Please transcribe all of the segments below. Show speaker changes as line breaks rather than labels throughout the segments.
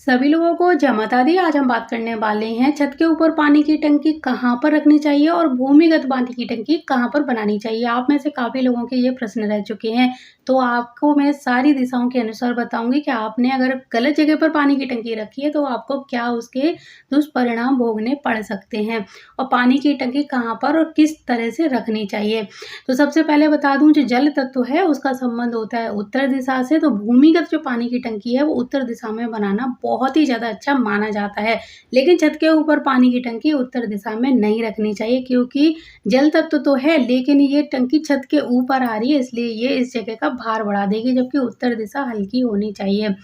सभी लोगों को जय माता दी। आज हम बात करने वाले हैं छत के ऊपर पानी की टंकी कहाँ पर रखनी चाहिए और भूमिगत पानी की टंकी कहाँ पर बनानी चाहिए। आप में से काफ़ी लोगों के ये प्रश्न रह चुके हैं, तो आपको मैं सारी दिशाओं के अनुसार बताऊँगी कि आपने अगर गलत जगह पर पानी की टंकी रखी है, तो आपको क्या उसके दुष्परिणाम भोगने पड़ सकते हैं और पानी की टंकी कहाँ पर और किस तरह से रखनी चाहिए। तो सबसे पहले बता दूँ, जो जल तत्व है उसका संबंध होता है उत्तर दिशा से, तो भूमिगत जो पानी की टंकी है वो उत्तर दिशा में बनाना बहुत ही ज़्यादा अच्छा माना जाता है। लेकिन छत के ऊपर पानी की टंकी उत्तर दिशा में नहीं रखनी चाहिए, क्योंकि जल तत्व तो है लेकिन ये टंकी छत के ऊपर आ रही है, इसलिए ये इस जगह का भार बढ़ा देगी, जबकि उत्तर दिशा हल्की होनी चाहिए।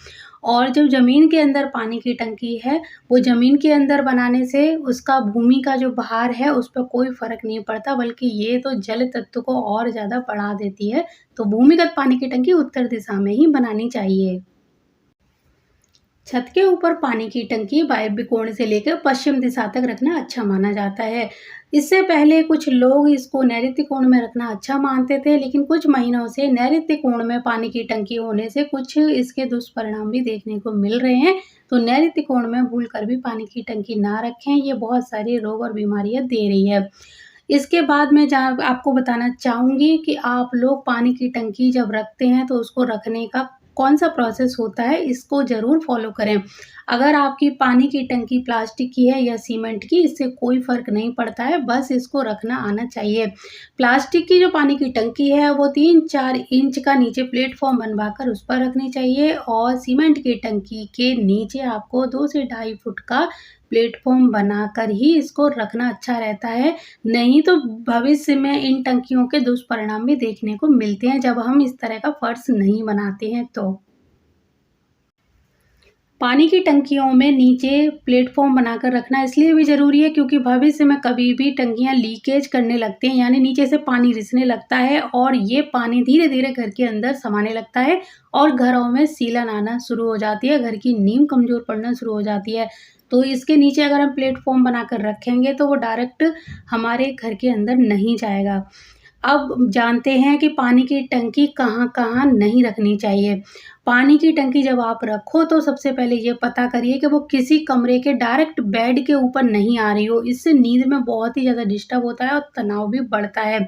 और जो ज़मीन के अंदर पानी की टंकी है, वो ज़मीन के अंदर बनाने से उसका भूमि का जो भार है उस पर कोई फ़र्क नहीं पड़ता, बल्कि ये तो जल तत्व को और ज़्यादा बढ़ा देती है। तो भूमिगत पानी की टंकी उत्तर दिशा में ही बनानी चाहिए। छत के ऊपर पानी की टंकी वायव्य कोण से लेकर पश्चिम दिशा तक रखना अच्छा माना जाता है। इससे पहले कुछ लोग इसको नैऋत्य कोण में रखना अच्छा मानते थे, लेकिन कुछ महीनों से नैऋत्य कोण में पानी की टंकी होने से कुछ इसके दुष्परिणाम भी देखने को मिल रहे हैं। तो नैऋत्य कोण में भूलकर भी पानी की टंकी ना रखें, ये बहुत सारे रोग और बीमारियां दे रही है। इसके बाद मैं जहाँ आपको बताना चाहूँगी कि आप लोग पानी की टंकी जब रखते हैं तो उसको रखने का कौन-सा प्रोसेस होता है, इसको ज़रूर फ़ॉलो करें। अगर आपकी पानी की टंकी प्लास्टिक की है या सीमेंट की, इससे कोई फ़र्क नहीं पड़ता है, बस इसको रखना आना चाहिए। प्लास्टिक की जो पानी की टंकी है वो 3-4 इंच का नीचे प्लेटफ़ॉर्म बनवाकर उस पर रखनी चाहिए, और सीमेंट की टंकी के नीचे आपको 2 से ढाई फुट का प्लेटफ़ॉर्म बनाकर ही इसको रखना अच्छा रहता है। नहीं तो भविष्य में इन टंकियों के दुष्परिणाम भी देखने को मिलते हैं, जब हम इस तरह का फर्श नहीं बनाते हैं तो। पानी की टंकियों में नीचे प्लेटफ़ॉर्म बनाकर रखना इसलिए भी ज़रूरी है, क्योंकि भविष्य में कभी भी टंकियाँ लीकेज करने लगते हैं, यानी नीचे से पानी रिसने लगता है और ये पानी धीरे-धीरे घर के अंदर समाने लगता है और घरों में सीलन आना शुरू हो जाती है, घर की नींव कमज़ोर पड़ना शुरू हो जाती है। तो इसके नीचे अगर हम प्लेटफ़ॉर्म बनाकर रखेंगे तो वो डायरेक्ट हमारे घर के अंदर नहीं जाएगा। अब जानते हैं कि पानी की टंकी कहाँ-कहाँ नहीं रखनी चाहिए। पानी की टंकी जब आप रखो तो सबसे पहले ये पता करिए कि वो किसी कमरे के डायरेक्ट बेड के ऊपर नहीं आ रही हो। इससे नींद में बहुत ही ज़्यादा डिस्टर्ब होता है और तनाव भी बढ़ता है।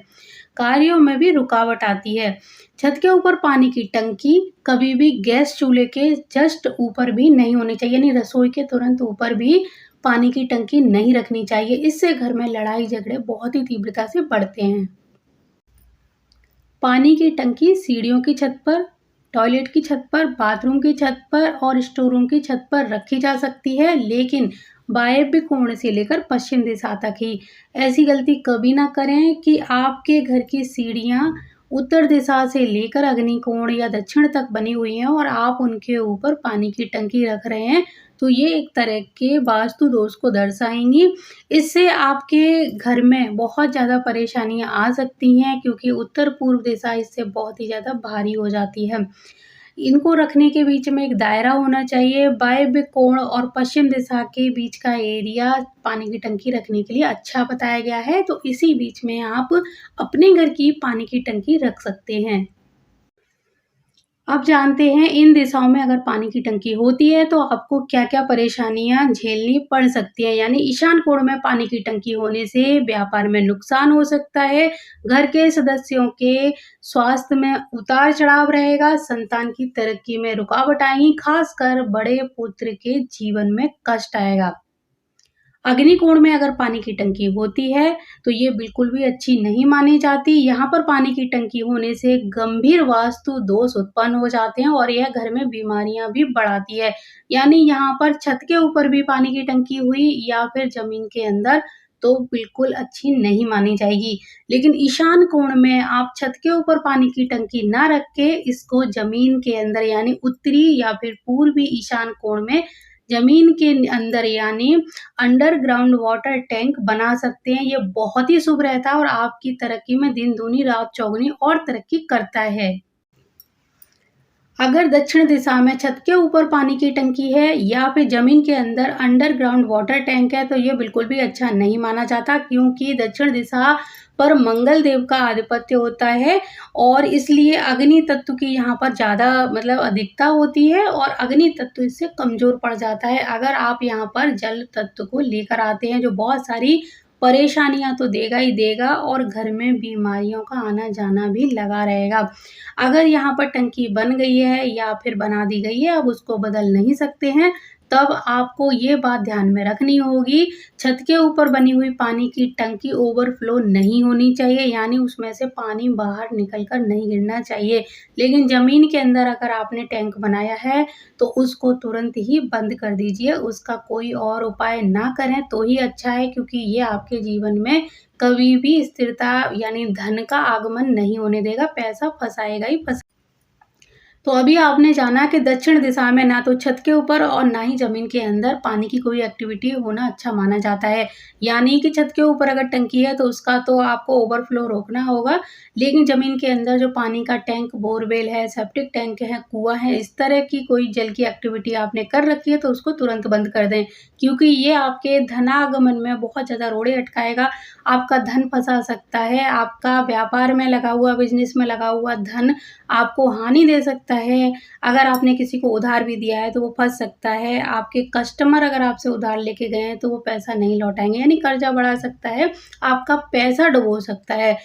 कार्यों में भी रुकावट आती है। छत के ऊपर पानी की टंकी कभी भी गैस चूल्हे के जस्ट ऊपर भी नहीं होनी चाहिए, यानी रसोई के तुरंत ऊपर भी पानी की टंकी नहीं रखनी चाहिए। इससे घर में लड़ाई झगड़े बहुत ही तीव्रता से बढ़ते हैं। पानी की टंकी सीढ़ियों की छत पर, टॉयलेट की छत पर, बाथरूम की छत पर और स्टोर रूम की छत पर रखी जा सकती है, लेकिन वायव्य कोण से लेकर पश्चिम दिशा तक ही। ऐसी गलती कभी ना करें कि आपके घर की सीढ़ियाँ उत्तर दिशा से लेकर अग्निकोण या दक्षिण तक बनी हुई हैं और आप उनके ऊपर पानी की टंकी रख रहे हैं, तो ये एक तरह के वास्तु दोष को दर्शाएँगी। इससे आपके घर में बहुत ज़्यादा परेशानियाँ आ सकती हैं, क्योंकि उत्तर-पूर्व दिशा इससे बहुत ही ज़्यादा भारी हो जाती है। इनको रखने के बीच में एक दायरा होना चाहिए। वायव्य कोण और पश्चिम दिशा के बीच का एरिया पानी की टंकी रखने के लिए अच्छा बताया गया है, तो इसी बीच में आप अपने घर की पानी की टंकी रख सकते हैं। अब जानते हैं इन दिशाओं में अगर पानी की टंकी होती है तो आपको क्या-क्या परेशानियाँ झेलनी पड़ सकती हैं। यानी ईशान कोण में पानी की टंकी होने से व्यापार में नुकसान हो सकता है, घर के सदस्यों के स्वास्थ्य में उतार-चढ़ाव रहेगा, संतान की तरक्की में रुकावट आएगी, खासकर बड़े पुत्र के जीवन में कष्ट आएगा। अग्निकोण में अगर पानी की टंकी होती है तो ये बिल्कुल भी अच्छी नहीं मानी जाती। यहाँ पर पानी की टंकी होने से गंभीर वास्तु दोष उत्पन्न हो जाते हैं और यह घर में बीमारियां भी बढ़ाती है। यानी यहाँ पर छत के ऊपर भी पानी की टंकी हुई या फिर जमीन के अंदर, तो बिल्कुल अच्छी नहीं मानी जाएगी। लेकिन ईशान कोण में आप छत के ऊपर पानी की टंकी ना रख के इसको जमीन के अंदर यानी उत्तरी या फिर पूर्वी ईशान कोण में जमीन के अंदर यानी अंडरग्राउंड वाटर टैंक बना सकते हैं। ये बहुत ही शुभ रहता है और आपकी तरक्की में दिन दूनी रात चौगुनी और तरक्की करता है। अगर दक्षिण दिशा में छत के ऊपर पानी की टंकी है या फिर ज़मीन के अंदर अंडरग्राउंड वाटर टैंक है, तो ये बिल्कुल भी अच्छा नहीं माना जाता, क्योंकि दक्षिण दिशा पर मंगल देव का आधिपत्य होता है और इसलिए अग्नि तत्व की यहाँ पर ज़्यादा मतलब अधिकता होती है और अग्नि तत्व इससे कमज़ोर पड़ जाता है। अगर आप यहाँ पर जल तत्व को लेकर आते हैं, जो बहुत सारी परेशानियाँ तो देगा ही देगा और घर में बीमारियों का आना-जाना भी लगा रहेगा। अगर यहाँ पर टंकी बन गई है या फिर बना दी गई है, अब उसको बदल नहीं सकते हैं, तब आपको ये बात ध्यान में रखनी होगी, छत के ऊपर बनी हुई पानी की टंकी ओवरफ्लो नहीं होनी चाहिए, यानी उसमें से पानी बाहर निकल कर नहीं गिरना चाहिए। लेकिन ज़मीन के अंदर अगर आपने टैंक बनाया है, तो उसको तुरंत ही बंद कर दीजिए, उसका कोई और उपाय ना करें तो ही अच्छा है, क्योंकि ये आपके जीवन में कभी भी स्थिरता यानी धन का आगमन नहीं होने देगा, पैसा फँसाएगा ही फँसा। तो अभी आपने जाना कि दक्षिण दिशा में ना तो छत के ऊपर और ना ही ज़मीन के अंदर पानी की कोई एक्टिविटी होना अच्छा माना जाता है। यानी कि छत के ऊपर अगर टंकी है तो उसका तो आपको ओवरफ्लो रोकना होगा, लेकिन ज़मीन के अंदर जो पानी का टैंक, बोरवेल है, सेप्टिक टैंक है, कुआँ है, इस तरह की कोई जल की एक्टिविटी आपने कर रखी है तो उसको तुरंत बंद कर दें, क्योंकि ये आपके धनागमन में बहुत ज़्यादा रोड़े अटकाएगा, आपका धन फँसा सकता है, आपका व्यापार में लगा हुआ, बिज़नेस में लगा हुआ धन आपको हानि दे सकता है। अगर आपने किसी को उधार भी दिया है तो वो फँस सकता है। आपके कस्टमर अगर आपसे उधार लेके गए हैं तो वो पैसा नहीं लौटाएँगे, यानी कर्ज़ा बढ़ा सकता है, आपका पैसा डुबो सकता है।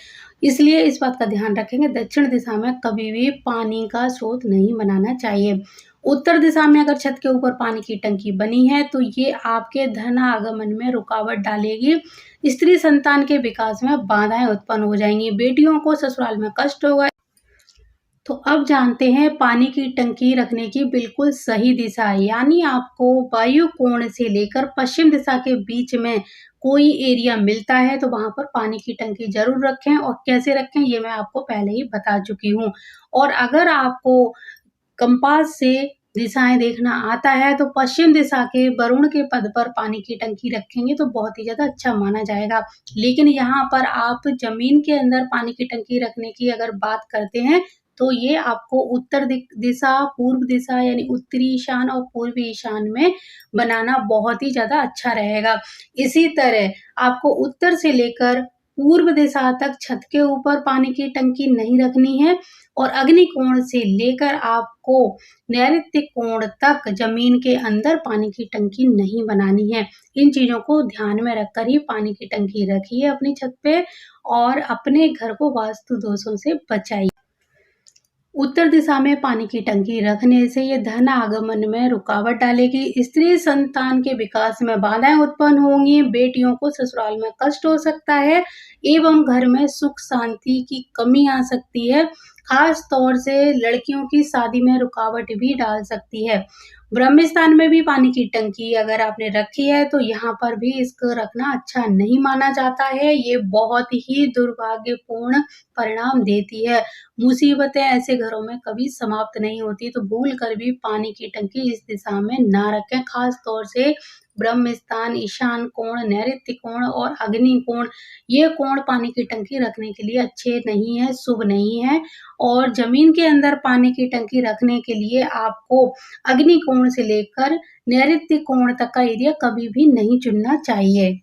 इसलिए इस बात का ध्यान रखेंगे, दक्षिण दिशा में कभी भी पानी का स्रोत नहीं बनाना चाहिए। उत्तर दिशा में अगर छत के ऊपर पानी की टंकी बनी है तो ये आपके धन आगमन में रुकावट डालेगी। स्त्री संतान के विकास में बाधाएँ उत्पन्न हो जाएँगी, बेटियों को ससुराल में कष्ट होगा। तो अब जानते हैं पानी की टंकी रखने की बिल्कुल सही दिशा, यानी आपको वायु कोण से लेकर पश्चिम दिशा के बीच में कोई एरिया मिलता है तो वहाँ पर पानी की टंकी ज़रूर रखें, और कैसे रखें ये मैं आपको पहले ही बता चुकी हूँ। और अगर आपको कंपास से दिशाएँ देखना आता है तो पश्चिम दिशा के वरुण के पद पर पानी की टंकी रखेंगे तो बहुत ही ज़्यादा अच्छा माना जाएगा। लेकिन यहाँ पर आप ज़मीन के अंदर पानी की टंकी रखने की अगर बात करते हैं, तो ये आपको उत्तर दिशा, पूर्व दिशा यानी उत्तरी ईशान और पूर्वी ईशान में बनाना बहुत ही ज़्यादा अच्छा रहेगा। इसी तरह आपको उत्तर से लेकर पूर्व दिशा तक छत के ऊपर पानी की टंकी नहीं रखनी है, और अग्नि कोण से लेकर आपको नैऋत्य कोण तक ज़मीन के अंदर पानी की टंकी नहीं बनानी है। इन चीज़ों को ध्यान में रखकर ही पानी की टंकी रखिए अपनी छत पे और अपने घर को वास्तु दोषों से बचाइए। उत्तर दिशा में पानी की टंकी रखने से ये धन आगमन में रुकावट डालेगी, स्त्री संतान के विकास में बाधाएं उत्पन्न होंगी, बेटियों को ससुराल में कष्ट हो सकता है एवं घर में सुख शांति की कमी आ सकती है। खास तौर से लड़कियों की शादी में रुकावट भी डाल सकती है। ब्रह्म स्थान में भी पानी की टंकी अगर आपने रखी है तो यहाँ पर भी इसको रखना अच्छा नहीं माना जाता है। ये बहुत ही दुर्भाग्यपूर्ण परिणाम देती है। मुसीबतें ऐसे घरों में कभी समाप्त नहीं होती, तो भूल कर भी पानी की टंकी इस दिशा में ना रखें। खास तौर से ब्रह्म स्थान, ईशान कोण, नैऋत्य कोण और अग्नि कोण, ये कोण पानी की टंकी रखने के लिए अच्छे नहीं है, शुभ नहीं है। और ज़मीन के अंदर पानी की टंकी रखने के लिए आपको अग्नि कोण से लेकर नैऋत्य कोण तक का एरिया कभी भी नहीं चुनना चाहिए।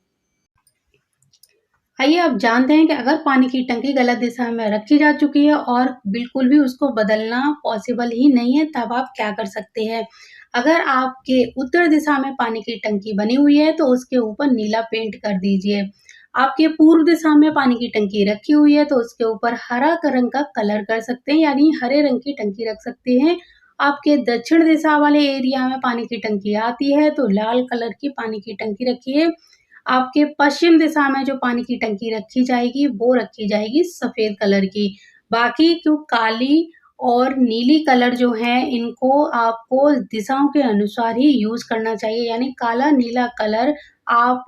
आइए अब जानते हैं कि अगर पानी की टंकी गलत दिशा में रखी जा चुकी है और बिल्कुल भी उसको बदलना पॉसिबल ही नहीं है, तब आप क्या कर सकते हैं। अगर आपके उत्तर दिशा में पानी की टंकी बनी हुई है तो उसके ऊपर नीला पेंट कर दीजिए। आपके पूर्व दिशा में पानी की टंकी रखी हुई है तो उसके ऊपर हरा रंग का कलर कर सकते हैं, यानी हरे रंग की टंकी रख सकते हैं। आपके दक्षिण दिशा वाले एरिया में पानी की टंकी आती है तो लाल कलर की पानी की टंकी रखिए। आपके पश्चिम दिशा में जो पानी की टंकी रखी जाएगी, वो रखी जाएगी सफ़ेद कलर की। बाकी जो काली और नीली कलर जो हैं, इनको आपको दिशाओं के अनुसार ही यूज़ करना चाहिए, यानी काला, नीला कलर आप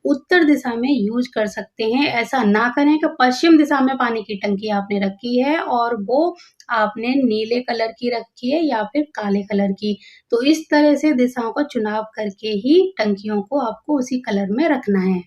उत्तर दिशा में यूज़ कर सकते हैं। ऐसा ना करें कि पश्चिम दिशा में पानी की टंकी आपने रखी है और वो आपने नीले कलर की रखी है या फिर काले कलर की। तो इस तरह से दिशाओं का चुनाव करके ही टंकियों को आपको उसी कलर में रखना है।